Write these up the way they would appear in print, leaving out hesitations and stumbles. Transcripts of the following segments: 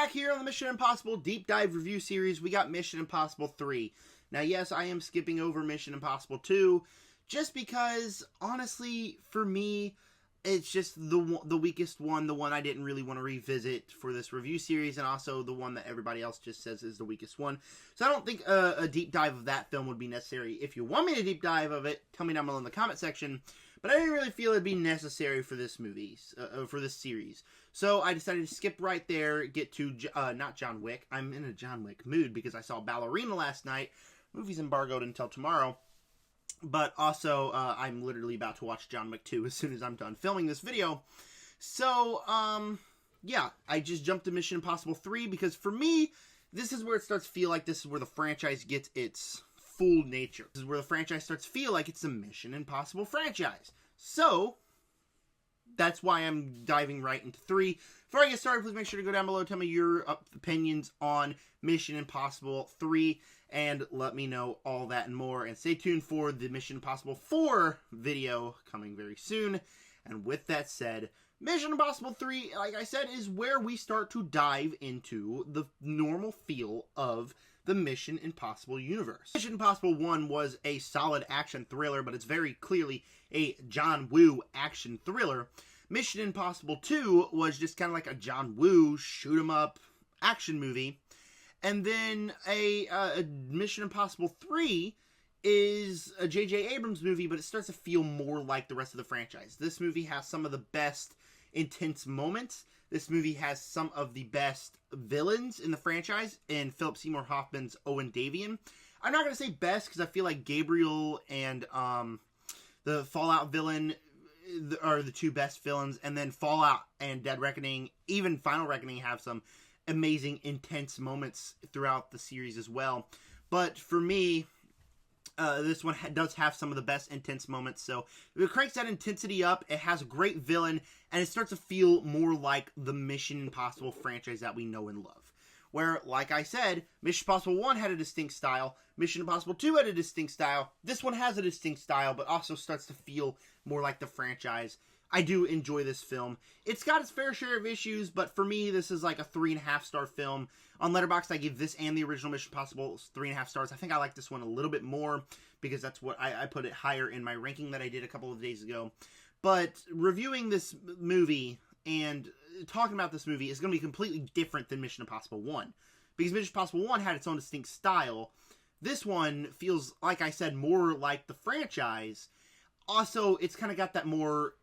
back here on the Mission Impossible Deep Dive Review Series. We got Mission Impossible 3. Now, yes, I am skipping over Mission Impossible 2, just because, honestly, for me, it's just the weakest one, the one I didn't really want to revisit for this review series, and also the one that everybody else just says is the weakest one. So I don't think a deep dive of that film would be necessary. If you want me to deep dive of it, tell me down below in the comment section. But I didn't really feel it'd be necessary for this movie, for this series. So I decided to skip right there, get to, not John Wick. I'm in a John Wick mood because I saw Ballerina last night. Movie's embargoed until tomorrow. But also, I'm literally about to watch John Wick 2 as soon as I'm done filming this video. So, yeah, I just jumped to Mission Impossible 3 because for me, this is where it starts to feel like this is where the franchise gets its full nature. This is where the franchise starts to feel like it's a Mission Impossible franchise. So, that's why I'm diving right into 3. Before I get started, please make sure to go down below, tell me your opinions on Mission Impossible 3, and let me know all that and more. And stay tuned for the Mission Impossible 4 video coming very soon. And with that said, Mission Impossible 3, like I said, is where we start to dive into the normal feel of the Mission Impossible universe. Mission Impossible 1 was a solid action thriller, but it's very clearly a John Woo action thriller. Mission Impossible 2 was just kind of like a John Woo shoot-'em-up action movie. And then a Mission Impossible 3 is a J.J. Abrams movie, but it starts to feel more like the rest of the franchise. This movie has some of the best intense moments. This movie has some of the best villains in the franchise in Philip Seymour Hoffman's Owen Davian. I'm not going to say best because I feel like Gabriel and the Fallout villain are the two best villains. And then Fallout and Dead Reckoning, even Final Reckoning, have some amazing, intense moments throughout the series as well. But for me, this one does have some of the best intense moments. So it cranks that intensity up. It has a great villain, and it starts to feel more like the Mission Impossible franchise that we know and love. Where, like I said, Mission Impossible 1 had a distinct style. Mission Impossible 2 had a distinct style. This one has a distinct style, but also starts to feel more like the franchise. I do enjoy this film. It's got its fair share of issues, but for me, this is like a 3.5-star film. On Letterboxd, I give this and the original Mission Impossible 3.5 stars. I think I like this one a little bit more because that's what I put it higher in my ranking that I did a couple of days ago. But reviewing this movie and talking about this movie is going to be completely different than Mission Impossible 1. Because Mission Impossible 1 had its own distinct style. This one feels, like I said, more like the franchise. Also, it's kind of got that more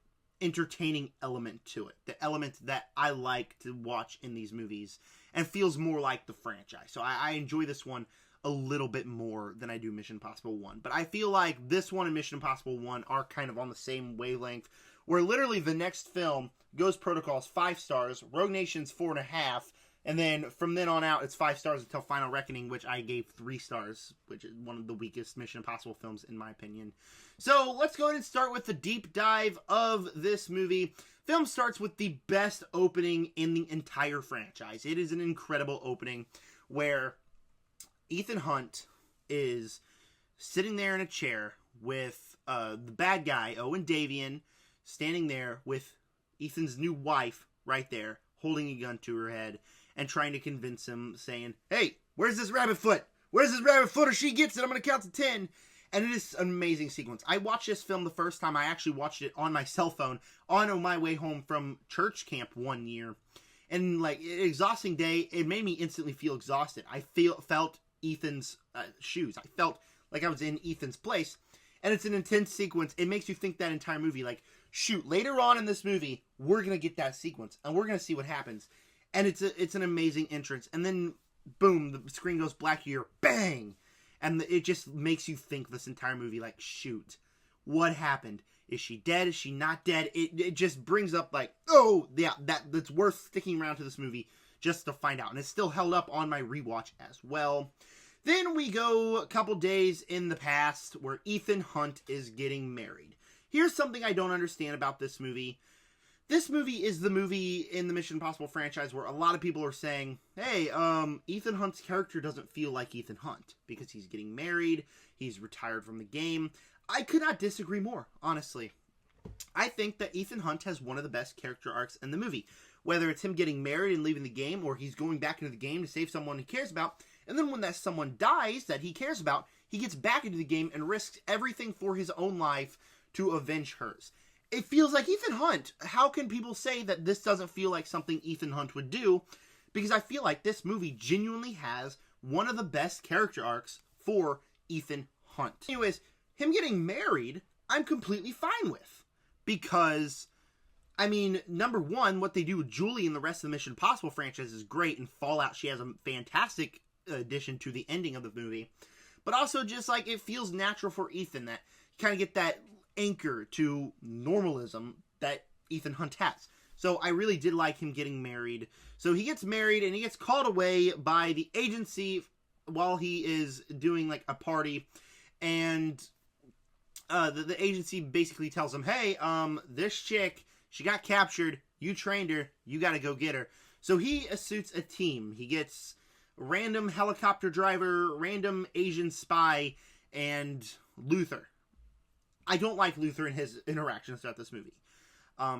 entertaining element to it. The element that I like to watch in these movies. And feels more like the franchise. So I enjoy this one a little bit more than I do Mission Impossible 1. But I feel like this one and Mission Impossible 1 are kind of on the same wavelength. Where literally the next film, Ghost Protocol, is 5 stars. Rogue Nation's 4.5. And then from then on out, it's 5 stars until Final Reckoning, which I gave 3 stars. Which is one of the weakest Mission Impossible films, in my opinion. So let's go ahead and start with the deep dive of this movie. Film starts with the best opening in the entire franchise. It is an incredible opening where Ethan Hunt is sitting there in a chair with the bad guy, Owen Davian, standing there with Ethan's new wife right there, holding a gun to her head and trying to convince him, saying, "Hey, where's this rabbit foot? Where's this rabbit foot? Or she gets it, I'm going to count to 10. And it is an amazing sequence. I watched this film the first time. I actually watched it on my cell phone on my way home from church camp one year. And like, an exhausting day, it made me instantly feel exhausted. I felt Ethan's shoes. I felt like I was in Ethan's place. And it's an intense sequence. It makes you think that entire movie, like, shoot, later on in this movie, we're going to get that sequence. And we're going to see what happens. And it's an amazing entrance. And then, boom, the screen goes black here. Bang! And it just makes you think this entire movie, like, shoot, what happened? Is she dead? Is she not dead? It just brings up, like, oh, yeah, that's worth sticking around to this movie just to find out. And it's still held up on my rewatch as well. Then we go a couple days in the past where Ethan Hunt is getting married. Here's something I don't understand about this movie. This movie is the movie in the Mission Impossible franchise where a lot of people are saying, hey, Ethan Hunt's character doesn't feel like Ethan Hunt because he's getting married, he's retired from the game. I could not disagree more, honestly. I think that Ethan Hunt has one of the best character arcs in the movie. whether it's him getting married and leaving the game, or he's going back into the game to save someone he cares about, and then when that someone dies that he cares about, he gets back into the game and risks everything for his own life to avenge hers. It feels like Ethan Hunt. How can people say that this doesn't feel like something Ethan Hunt would do? Because I feel like this movie genuinely has one of the best character arcs for Ethan Hunt. Anyways, him getting married, I'm completely fine with. Because, I mean, number one, what they do with Julie and the rest of the Mission Impossible franchise is great. And Fallout, she has a fantastic addition to the ending of the movie. But also just like it feels natural for Ethan that you kind of get that anchor to normalism that Ethan Hunt has. So I really did like him getting married. So he gets married and he gets called away by the agency while he is doing like a party. And the agency basically tells him, hey, this chick, she got captured. You trained her. You got to go get her. So he suits a team. He gets random helicopter driver, random Asian spy, and Luther. I don't like Luther and his interactions throughout this movie.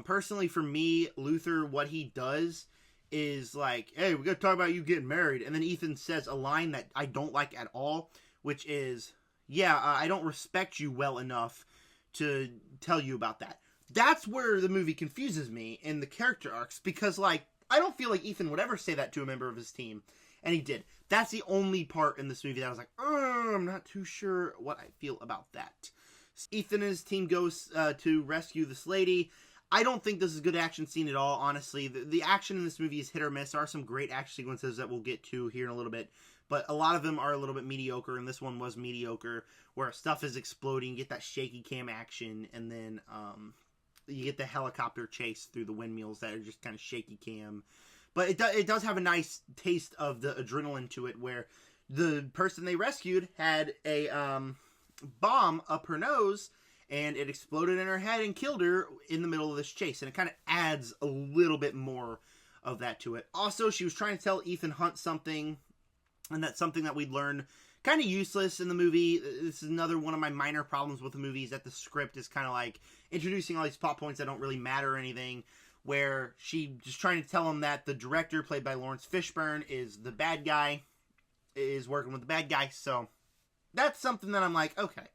Personally, for me, Luther, what he does is like, hey, we gotta talk about you getting married. And then Ethan says a line that I don't like at all, which is, yeah, I don't respect you well enough to tell you about that. That's where the movie confuses me in the character arcs, because, like, I don't feel like Ethan would ever say that to a member of his team, and he did. That's the only part in this movie that I was like, I'm not too sure what I feel about that. Ethan and his team goes to rescue this lady. I don't think this is a good action scene at all, honestly. The action in this movie is hit or miss. There are some great action sequences that we'll get to here in a little bit, but a lot of them are a little bit mediocre, and this one was mediocre, where stuff is exploding, you get that shaky cam action, and then you get the helicopter chase through the windmills that are just kind of shaky cam. But it does have a nice taste of the adrenaline to it, where the person they rescued had a bomb up her nose, and it exploded in her head and killed her in the middle of this chase. And it kind of adds a little bit more of that to it. Also, she was trying to tell Ethan Hunt something, and that's something that we'd learn kind of useless in the movie. This is another one of my minor problems with the movie, is that the script is kind of like introducing all these plot points that don't really matter or anything, where she just trying to tell him that the director, played by Lawrence Fishburne, is the bad guy, is working with the bad guy. So that's something that I'm like, okay,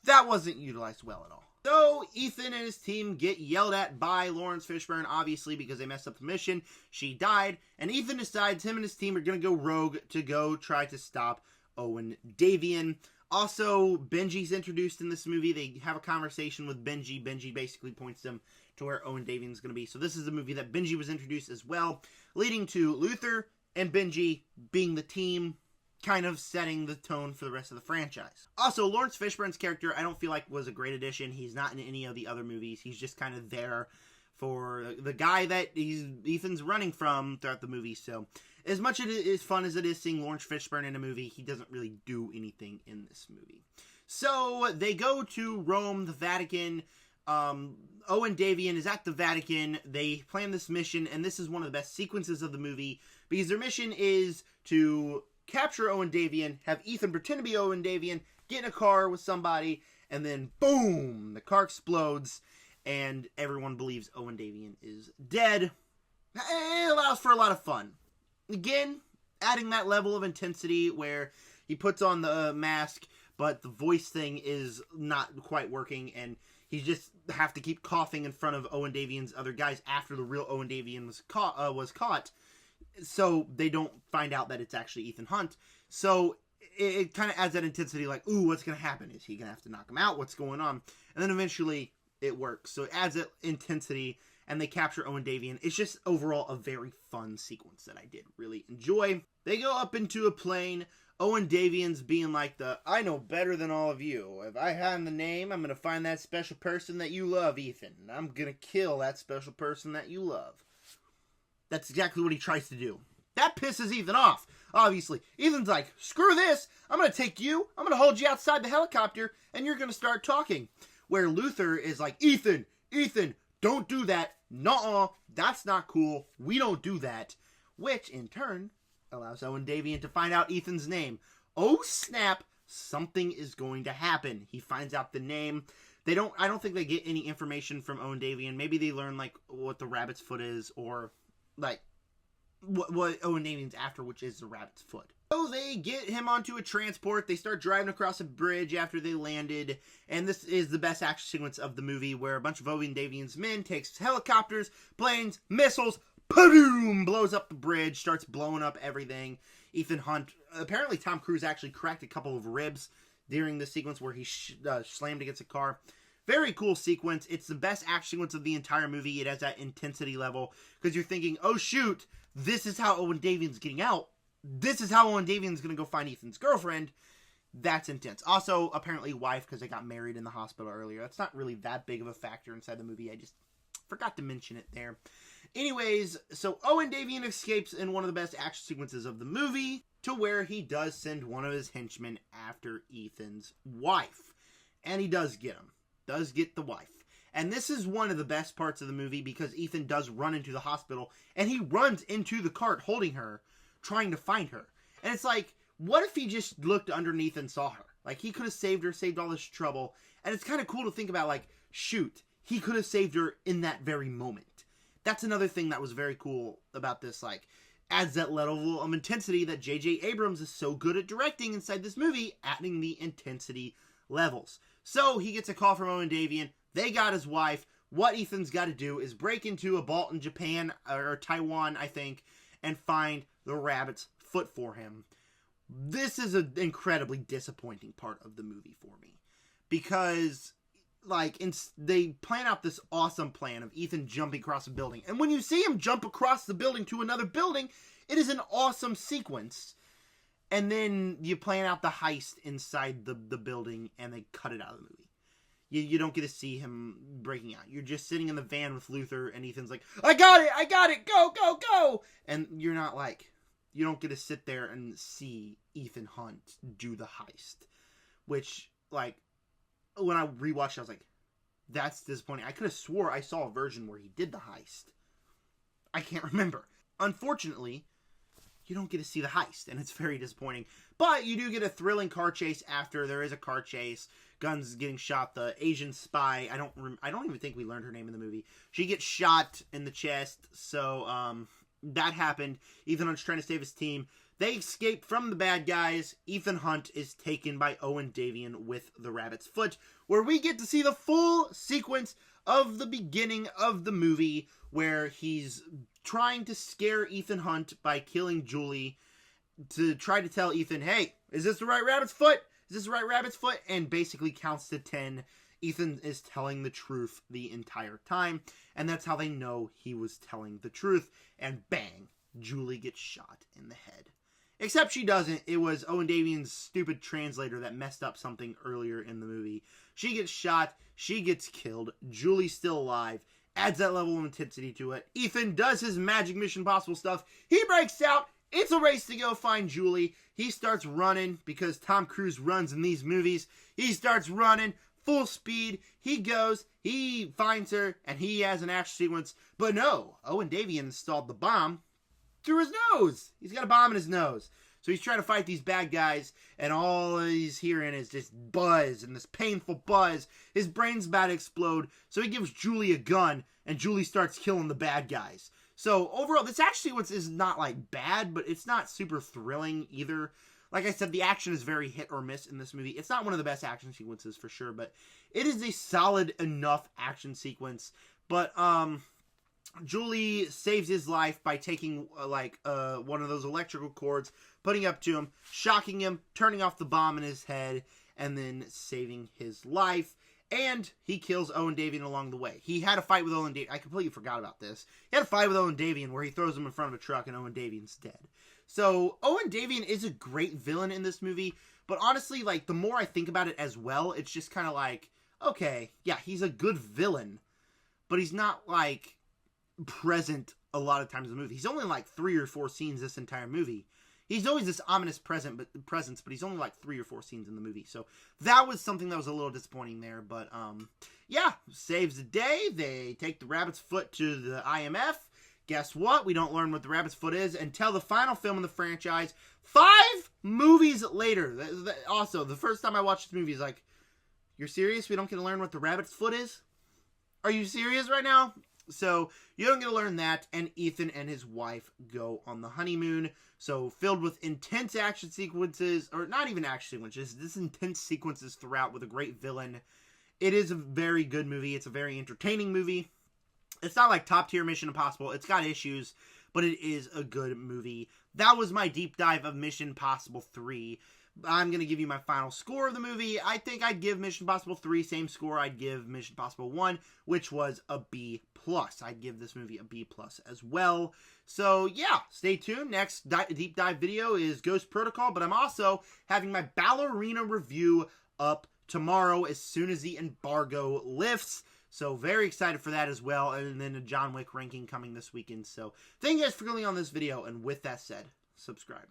that wasn't utilized well at all. So Ethan and his team get yelled at by Lawrence Fishburne, obviously, because they messed up the mission. She died, and Ethan decides him and his team are going to go rogue to go try to stop Owen Davian. Also, Benji's introduced in this movie. They have a conversation with Benji. Benji basically points them to where Owen Davian's going to be. So this is a movie that Benji was introduced as well, leading to Luther and Benji being the team, kind of setting the tone for the rest of the franchise. Also, Lawrence Fishburne's character, I don't feel like was a great addition. He's not in any of the other movies. He's just kind of there for the guy that Ethan's running from throughout the movie. So as much as fun as it is seeing Lawrence Fishburne in a movie, he doesn't really do anything in this movie. So they go to Rome, the Vatican. Owen Davian is at the Vatican. They plan this mission, and this is one of the best sequences of the movie, because their mission is to capture Owen Davian, have Ethan pretend to be Owen Davian, get in a car with somebody, and then boom, the car explodes, and everyone believes Owen Davian is dead. It allows for a lot of fun. Again, adding that level of intensity where he puts on the mask, but the voice thing is not quite working, and he just have to keep coughing in front of Owen Davian's other guys after the real Owen Davian was caught, so they don't find out that it's actually Ethan Hunt. So it kind of adds that intensity, like, ooh, what's going to happen? Is he going to have to knock him out? What's going on? And then eventually it works. So it adds that intensity, and they capture Owen Davian. It's just overall a very fun sequence that I did really enjoy. They go up into a plane. Owen Davian's being like I know better than all of you. If I had the name, I'm going to find that special person that you love, Ethan. And I'm going to kill that special person that you love. That's exactly what he tries to do. That pisses Ethan off, obviously. Ethan's like, screw this. I'm going to take you. I'm going to hold you outside the helicopter, and you're going to start talking. Where Luther is like, Ethan, don't do that. Nuh-uh, that's not cool. We don't do that. Which, in turn, allows Owen Davian to find out Ethan's name. Oh, snap. Something is going to happen. He finds out the name. I don't think they get any information from Owen Davian. Maybe they learn, like, what the rabbit's foot is, or like, what Owen Davian's after, which is the rabbit's foot. So they get him onto a transport. They start driving across a bridge after they landed. And this is the best action sequence of the movie, where a bunch of Owen Davian's men takes helicopters, planes, missiles, boom, blows up the bridge, starts blowing up everything. Ethan Hunt, apparently Tom Cruise actually cracked a couple of ribs during the sequence where he slammed against a car. Very cool sequence. It's the best action sequence of the entire movie. It has that intensity level, because you're thinking, oh shoot, this is how Owen Davian's getting out. This is how Owen Davian's going to go find Ethan's girlfriend. That's intense. Also, apparently wife, because they got married in the hospital earlier. That's not really that big of a factor inside the movie. I just forgot to mention it there. Anyways, so Owen Davian escapes in one of the best action sequences of the movie, to where he does send one of his henchmen after Ethan's wife. And he does get him. Does get the wife. And this is one of the best parts of the movie, because Ethan does run into the hospital, and he runs into the cart holding her, trying to find her. And it's like, what if he just looked underneath and saw her? Like, he could have saved her, saved all this trouble. And it's kind of cool to think about, like, shoot, he could have saved her in that very moment. That's another thing that was very cool about this, like, adds that level of intensity that J.J. Abrams is so good at directing inside this movie, adding the intensity levels. So, he gets a call from Owen Davian. They got his wife. What Ethan's got to do is break into a vault in Japan, or Taiwan, I think, and find the rabbit's foot for him. This is an incredibly disappointing part of the movie for me, because like they plan out this awesome plan of Ethan jumping across a building, and when you see him jump across the building to another building, it is an awesome sequence. And then you plan out the heist inside the building, and they cut it out of the movie. You don't get to see him breaking out. You're just sitting in the van with Luther, and Ethan's like, I got it, go, go, go! And you're not like, you don't get to sit there and see Ethan Hunt do the heist. Which, like, when I rewatched it, I was like, that's disappointing. I could have swore I saw a version where he did the heist. I can't remember. Unfortunately, you don't get to see the heist, and it's very disappointing. But you do get a thrilling car chase after. There is a car chase. Guns getting shot. The Asian spy, I don't even think we learned her name in the movie. She gets shot in the chest, so that happened. Ethan Hunt's trying to save his team. They escape from the bad guys. Ethan Hunt is taken by Owen Davian with the rabbit's foot, where we get to see the full sequence of the beginning of the movie, where he's trying to scare Ethan Hunt by killing Julie, to try to tell Ethan, hey, is this the right rabbit's foot? Is this the right rabbit's foot? And basically counts to 10. Ethan is telling the truth the entire time, and that's how they know he was telling the truth. And bang, Julie gets shot in the head. Except she doesn't. It was Owen Davian's stupid translator that messed up something earlier in the movie. She gets shot. She gets killed. Julie's still alive. Adds that level of intensity to it. Ethan does his magic Mission Impossible stuff. He breaks out. It's a race to go find Julie. He starts running, because Tom Cruise runs in these movies. He starts running full speed. He goes, he finds her, and he has an action sequence. But no, Owen Davian installed the bomb through his nose. He's got a bomb in his nose. So he's trying to fight these bad guys, and all he's hearing is this buzz, and this painful buzz. His brain's about to explode, so he gives Julie a gun, and Julie starts killing the bad guys. So overall, this action sequence is not like bad, but it's not super thrilling either. Like I said, the action is very hit or miss in this movie. It's not one of the best action sequences for sure, but it is a solid enough action sequence. But Julie saves his life by taking one of those electrical cords, putting up to him, shocking him, turning off the bomb in his head, and then saving his life. And he kills Owen Davian along the way. He had a fight with Owen Davian. I completely forgot about this. He had a fight with Owen Davian where he throws him in front of a truck and Owen Davian's dead. So Owen Davian is a great villain in this movie. But honestly, like, the more I think about it as well, it's just kind of like, okay, yeah, he's a good villain. But he's not, like, present a lot of times in the movie. He's only in, like, 3 or 4 scenes this entire movie. He's always this ominous presence, but he's only like 3 or 4 scenes in the movie. So that was something that was a little disappointing there. But yeah, saves the day. They take the rabbit's foot to the IMF. Guess what? We don't learn what the rabbit's foot is until the final film in the franchise. 5 movies later. Also, the first time I watched this movie is like, you're serious? We don't get to learn what the rabbit's foot is? Are you serious right now? So you don't get to learn that, and Ethan and his wife go on the honeymoon. So filled with intense action sequences, or not even action sequences, just intense sequences throughout with a great villain. It is a very good movie. It's a very entertaining movie. It's not like top tier Mission Impossible. It's got issues, but it is a good movie. That was my deep dive of Mission Impossible 3. I'm going to give you my final score of the movie. I think I'd give Mission Impossible 3 same score I'd give Mission Impossible 1, which was a B+. I'd give this movie a B+ as well. So yeah, stay tuned. Next deep dive video is Ghost Protocol, but I'm also having my Ballerina review up tomorrow as soon as the embargo lifts. So very excited for that as well. And then a John Wick ranking coming this weekend. So thank you guys for clicking on this video. And with that said, subscribe.